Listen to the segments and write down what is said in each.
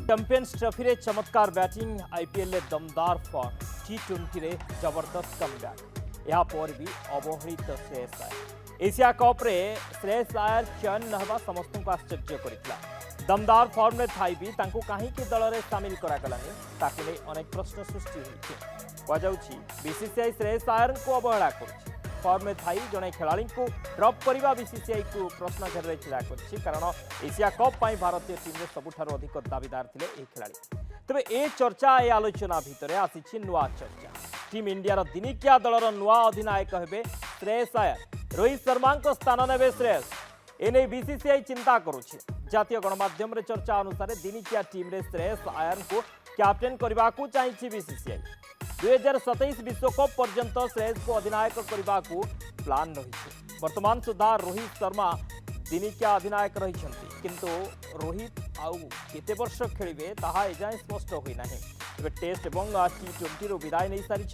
Champions trophy रे चमत्कार batting IPL रे दमदार फॉर्म टी20 रे जबरदस्त कमबैक या पर भी अवहेलित श्रेयस आयर एशिया कप रे श्रेयस आयर चयन न हवा समस्त को आश्चर्य करितला दमदार फॉर्म रे थाई भी तांको काहे कि दल रे शामिल करा गलानी ताकि ले अनेक प्रश्न सृष्टि होइछे को जाउछि बीसीसीआई श्रेयस आयर को अवहेला करछि फॉर्म में थाई जड़े खेलाड़ी को ड्रप करने बीसीसीआई को प्रश्न घेर छिड़ा कर कारण एशिया कप पर भारतीय टीम में सबुठार अधिक दाबीदार थे खेलाड़ी तेरे ए चर्चा ए आलोचना भितर आसी नुआ चर्चा टीम इंडिया दिनिकिया दलर नुआ अधिनायक हे श्रेयस आयर रोहित शर्मा स्थान ने श्रेयस एने बीसीसीआई चिंता करुछि जातीय गणमाध्यम रे चर्चा अनुसार दिनिकिया टीम रे श्रेयस आयर को कैप्टेन करने को चाहिए बीसीसीआई 2027 विश्वकप पर्यंत श्रेयस को अधिनायक करने को प्लान रही वर्तमान सुधा रोहित शर्मा दिनिकिया अधिनायक रही किंतु रोहित आउ केते वर्ष खेलिबे ताहा एजाय स्पष्ट होई नाही टेस्ट एवं टी20 रो विदाय नहीं सारी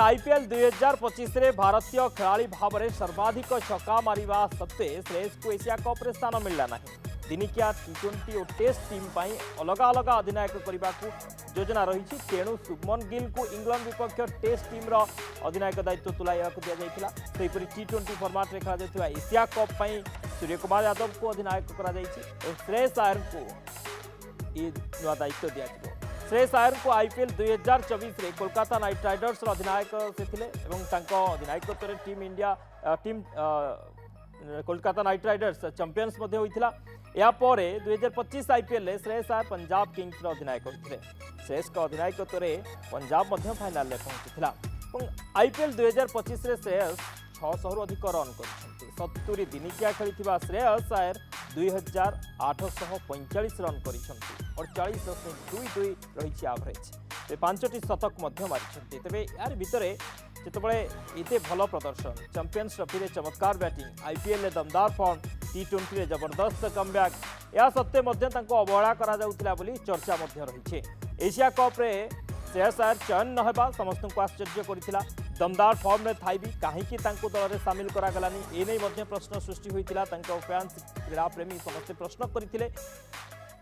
आईपीएल 2025 रे भारतीय खेलाड़ी भाव में सर्वाधिक छक्का मारिबा सत्वे श्रेयस को एशिया कप रे स्थान मिलला नाही दिनिकिया टी20 और टेस्ट टीम पर अलग अलग अधिनायक करने को योजना रही तेणु शुभमन गिल को इंग्लैंड विपक्ष टेस्ट टीम अधिनायक दायित्व तुलाइवा दि जाता टी20 फर्माट में खेल एशिया कप सूर्य कुमार यादव को अधिनायक कर श्रेयस आयर को ये नुआ दायित्व दिया श्रेयस आयर को आईपीएल 2024 रे कोलकाता नाइट राइडर्स अधिनायक से अधिनायकत्व team India team Kolkata Knight Riders champions होता या 2025 आईपीएल श्रेयस आयर पंजाब किंग्स अधिनायक होते श्रेयस अधिनायकत्व पंजाब फाइनाल में पहुंची आईपीएल 2025 रे श्रेयस 600 रु अधिक रन कर 70 दिनिकिया खेली श्रेयस आयर 2845 रन कर 48.22 रही एवरेज पांचटी शतक मारी तेरे यार भितर जितेबाला एते भल प्रदर्शन चैंपियंस ट्रॉफी रे चमत्कार बैटिंग आईपीएल रे दमदार फॉर्म टी20 रे जबरदस्त कमबैक या सत्ते अवहेला करा जाउतिला बोली चर्चा रही एशिया कप रे श्रेयस आयर चयन न हेबा समस्त को आश्चर्य करथिला दमदार फॉर्म में थाई भी कहीं दल में सामिल करागलानी एने प्रश्न सृष्टि होता फैंस क्रीड़ा प्रेमी समस्ते प्रश्न करते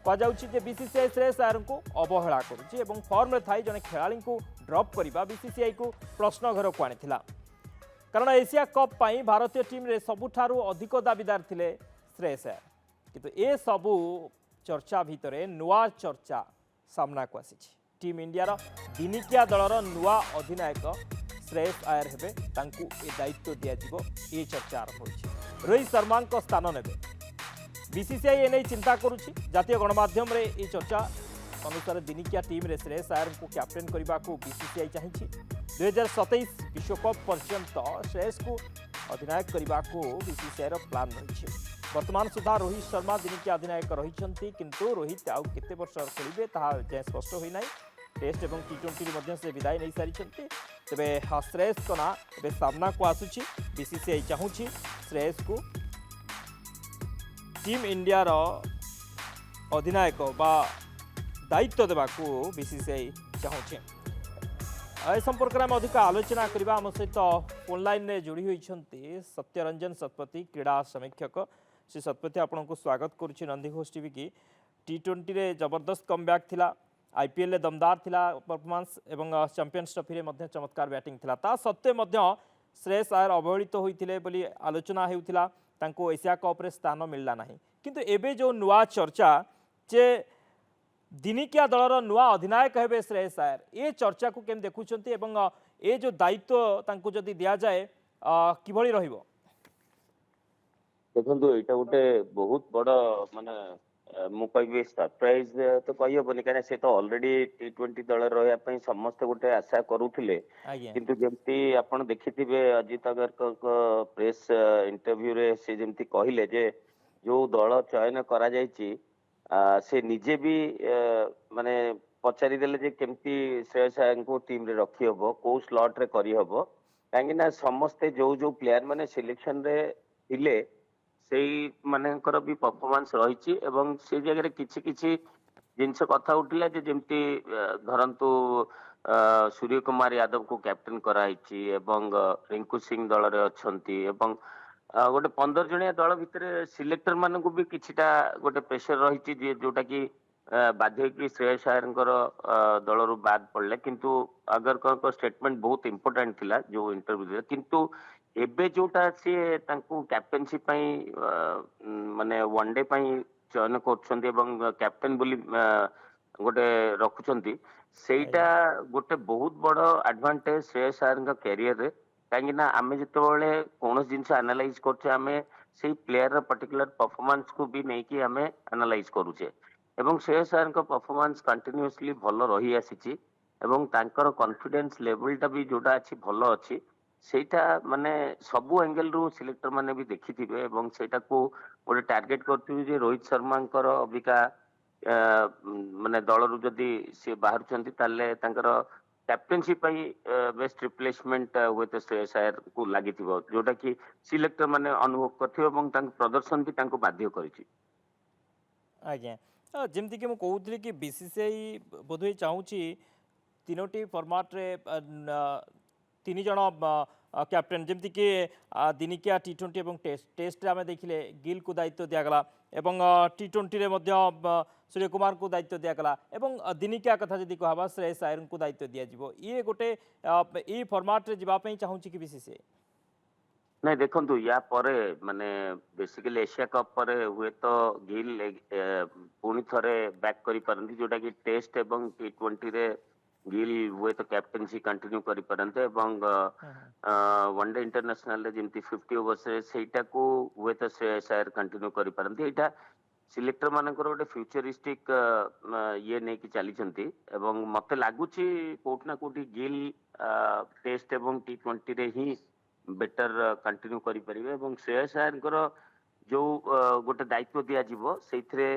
कहुचे बीसीसीआई श्रेयस आयर को अवहेला करुच्ची फॉर्म में थाई जड़े खेलाड़ी को ड्रप करने बीसीसीआई को प्रश्न घर को आनी कारण एशिया कप पर भारतीय टीम रे सबुठारु अधिक दाबीदार थे श्रेयस आयर किंतु ए सबू चर्चा भितर नुआ चर्चा सामना को आसी टीम इंडिया दिनिकिया दलर नुआ अधिनायक श्रेयस आयर हे दायित्व दिज्व ये चर्चा आरंभ हो रोहित शर्मा स्थान ने बीसीसीआई एने चिंता करुच्ची जातीय गणमाध्यम रे ये चर्चा अनुसार दिनिकिया टीम रे श्रेयस आयर को कैप्टेन करने को बीसीसीआई चाहिए 2027 विश्वकप पर्यंत श्रेयस को अधिनायक करने को बीसीसीआई प्लान रही वर्तमान सुधा रोहित शर्मा दिनिकिया अधिनायक रही किंतु रोहित आउ केते वर्ष खेलिबे ताहा जाय स्पष्ट होई नाही टेस्ट एवं टी20 से विदाय नहीं सारी तेरे श्रेयस को ना सामना को आसूची बीसीसीआई चाहूँगी श्रेयस को टीम इंडिया अधिनायक बा दायित्व देवा को बीसीसीआई चाहूँगी ए संपर्क में अधिक आलोचना करवा आम सहित फोन लाइन में जोड़ी होती सत्यरंजन शतपथी क्रीड़ा समीक्षक श्री शतपथी आपन को स्वागत करुच्ची नंदीघोष टीवी की टी20 रे जबरदस्त कमबैक थिला आईपीएल रे दमदार थिला परफॉर्मेंस एवं चैंपियंस ट्रॉफी रे मध्य चमत्कार बैटिंग थिला ता सत्ते मध्य श्रेयस आयर अवहेलित होइथिले बोली आलोचना हेउथिला तांको एशिया कप रे स्थान मिलला नाही किंतु एबे जो नुआ चर्चा जे दिनिकिया दलर नुआ अधिनायक हेबे श्रेयस आयर ए चर्चा को केम देखुचंती एवं ए जो दायित्व तांको जदी दिया जाए किभଳି रहिबो देखो यहाँ गोटे बहुत बड़ माने मु कह सरप्राइज तो कही हेनी कहीं से तो ऑलरेडी टी20 दल रहा समस्ते गोटे आशा करुले किंतु जमती आप देखिथे अजित अगर प्रेस इंटरव्यू रे से जमती कहले जे जो दल चयन करा जायछि से निजे भी माने पचारि देले जे केमती श्रेयस आयर को टीम रे रखी हबो को स्लॉट रे करी हबो काहेकि ना समस्ते जो जो प्लेयर माने सिलेक्शन रे थिले सेई मानकर भी परफॉर्मेंस रही एवं से जगह किछि किछि जिनस कथा उठिला जे जेमती धरंतु सूर्य कुमार यादव को कैप्टेन कराई एवं रिंकू सिंह दल रे अछंती एवं गोटे 15 जणिया दल भितर सिलेक्टर मान भी किछिटा गोटे प्रेशर रही जोटा कि ବାଧ୍ୟ ହେଇକି ଶ୍ରେୟସ ଆୟରଙ୍କର ଦଳରୁ ବାଦ ପଡିଲେ, କିନ୍ତୁ ଆଗରକରଙ୍କ ଷ୍ଟେଟମେଣ୍ଟ ବହୁତ ଇମ୍ପୋର୍ଟାଣ୍ଟ ଥିଲା ଯୋଉ ଇଣ୍ଟରଭ୍ୟୁରେ। କିନ୍ତୁ ଏବେ ଯୋଉଟା ସିଏ ତାଙ୍କୁ କ୍ୟାପ୍ଟେନସିପ ପାଇଁ ମାନେ ୱାନ୍ ଡେ ପାଇଁ ଚୟନ କରୁଛନ୍ତି ଏବଂ କ୍ୟାପ୍ଟେନ ବୋଲି ଗୋଟେ ରଖୁଛନ୍ତି, ସେଇଟା ଗୋଟେ ବହୁତ ବଡ ଆଡଭାନ୍ଟେଜ ଶ୍ରେୟସ ଆୟରଙ୍କ କ୍ୟାରିୟରରେ। କାହିଁକି ନା ଆମେ ଯେତେବେଳେ କୌଣସି ଜିନିଷ ଆନାଲାଇଜ କରୁଛେ, ଆମେ ସେଇ ପ୍ଲେୟାରର ପର୍ଟିକୁଲାର ପରଫର୍ମାନ୍ସକୁ ବି ନେଇକି ଆମେ ଆନାଲାଇଜ କରୁଛେ। ଏବଂ ଶ୍ରେୟସ ଆୟରଙ୍କ ପରଫର୍ମାନ୍ସ କଣ୍ଟିନ୍ୟୁଅସଲି ଭଲ ରହି ଆସିଛି ଏବଂ ତାଙ୍କର କନଫିଡେନ୍ସ ଲେଭେଲଟା ବି ଯୋଉଟା ଅଛି ଭଲ ଅଛି। ସେଇଟା ମାନେ ସବୁ ଆଙ୍ଗେଲ ରୁ ସିଲେକ୍ଟର ମାନେ ବି ଦେଖିଥିବେ ଏବଂ ସେଇଟାକୁ ଗୋଟେ ଟାର୍ଗେଟ କରିଥିବେ ଯେ ରୋହିତ ଶର୍ମାଙ୍କର ଅବିକା ମାନେ ଦଳରୁ ଯଦି ସିଏ ବାହାରୁଛନ୍ତି ତାହେଲେ ତାଙ୍କର କ୍ୟାପ୍ଟେନସିପ ପାଇଁ ବେଷ୍ଟ ରିପ୍ଲେସମେଣ୍ଟ ହୁଏତ ଶ୍ରେୟସ ଆୟରକୁ ଲାଗିଥିବ, ଯୋଉଟା କି ସିଲେକ୍ଟର ମାନେ ଅନୁଭବ କରିଥିବେ ଏବଂ ତାଙ୍କ ପ୍ରଦର୍ଶନ ବି ତାଙ୍କୁ ବାଧ୍ୟ କରିଛି। ଆଜ୍ଞା, ଯେମିତିକି ମୁଁ କହୁଥିଲି କି ବିସିସିଆଇ ବୋଧହୁଏ ଚାହୁଁଛି ତିନୋଟି ଫର୍ମାଟ୍ରେ ତିନି ଜଣ କ୍ୟାପ୍ଟେନ୍, ଯେମିତିକି ଦିନିକିଆ ଟି20 ଏବଂ टेस्ट्रे आम देखिले गिल को दायित्व दिगला और टी20 सूर्यकुमार को दायित्व दिगला और दिनिकिया कथा जब कह श्रेयस आयर को दायित्व दिज्व। ये गोटे ये फर्माट्रे जावाई चाहूँगी कि बीसीसीआई नहीं देखंतु या परे माने बेसिकली एशिया कप परे हुए तो गिल पुणी थरे बैक करि परंती, जोटा कि टेस्ट एवं टी20 रे गिल हुए तो कैप्टेंसी कंटिन्यू करि परंते एवं वनडे इंटरनेशनल रे जेंति 50 ओवर्स रे सेटा को हुए तो श्रेयस आयर कंटिन्यू करि परंती। एटा सिलेक्टर मानकर गोटे फ्यूचरिस्टिक ये नहीं कि चली छंती एवं मते लागुची कोठना कोठी गिल टेस्ट एवं टी20 रे ही बेटर कंटिन्यू करि परिबे एवं श्रेयस आयरଙ୍କର जो गोटे दायित्व दिया जीवो सेथिरे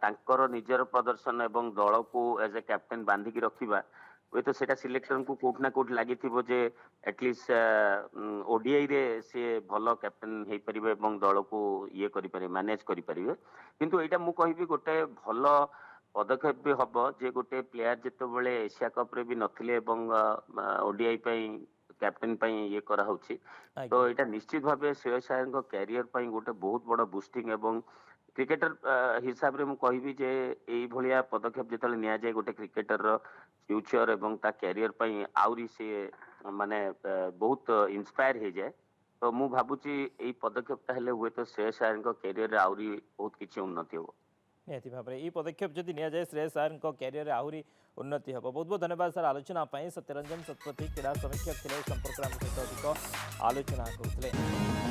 तांकर निजर प्रदर्शन एवं दल को एज ए कैप्टेन बांधिकी रखिबा वे तो सेटा सिलेक्टर को कोठ ना कोठ लागिथिबो जे एटलिस्ट ओडीआई रे से भलो कैप्टेन हेई परिबे एवं दल को ये करि परिबे मैनेज करि परिबे। किंतु एटा मु कहिबी गोटे भलो पदक्षेप भी हबो जे गोटे प्लेयर जेतेबेले एशिया कप रे भी नथिले एवं ओडीआई पई कैप्टेन पई ये करा होछि, तो एटा निश्चित भाबे श्रेयस आयरଙ୍କ कैरियर पई गोटे बहुत बड़ बूस्टिंग एवं क्रिकेटर हिसाब रे मु कहिबी जे एई भलिया पदक्षेप जेतले निया जाय गोटे क्रिकेटर रो फ्यूचर एवं ता कैरियर पई आउरी से माने बहुत इंस्पायर हे जाय। तो मु भाबुची एई पदक्षेपटा हेले हुए तो श्रेयस आयरଙ୍କ कैरियर रे आउरी बहुत किछि उन्नति हो। निहती भाव में ये पदक्षेप जदि नि जाए श्रेयस आयर कैरियर आहरी उन्नति हम। बहुत बहुत धन्यवाद सर आलोचना सत्यरंजन शतपथी क्रीड़ा समीक्षक थे संपर्क में सहित अधिक आलोचना करते।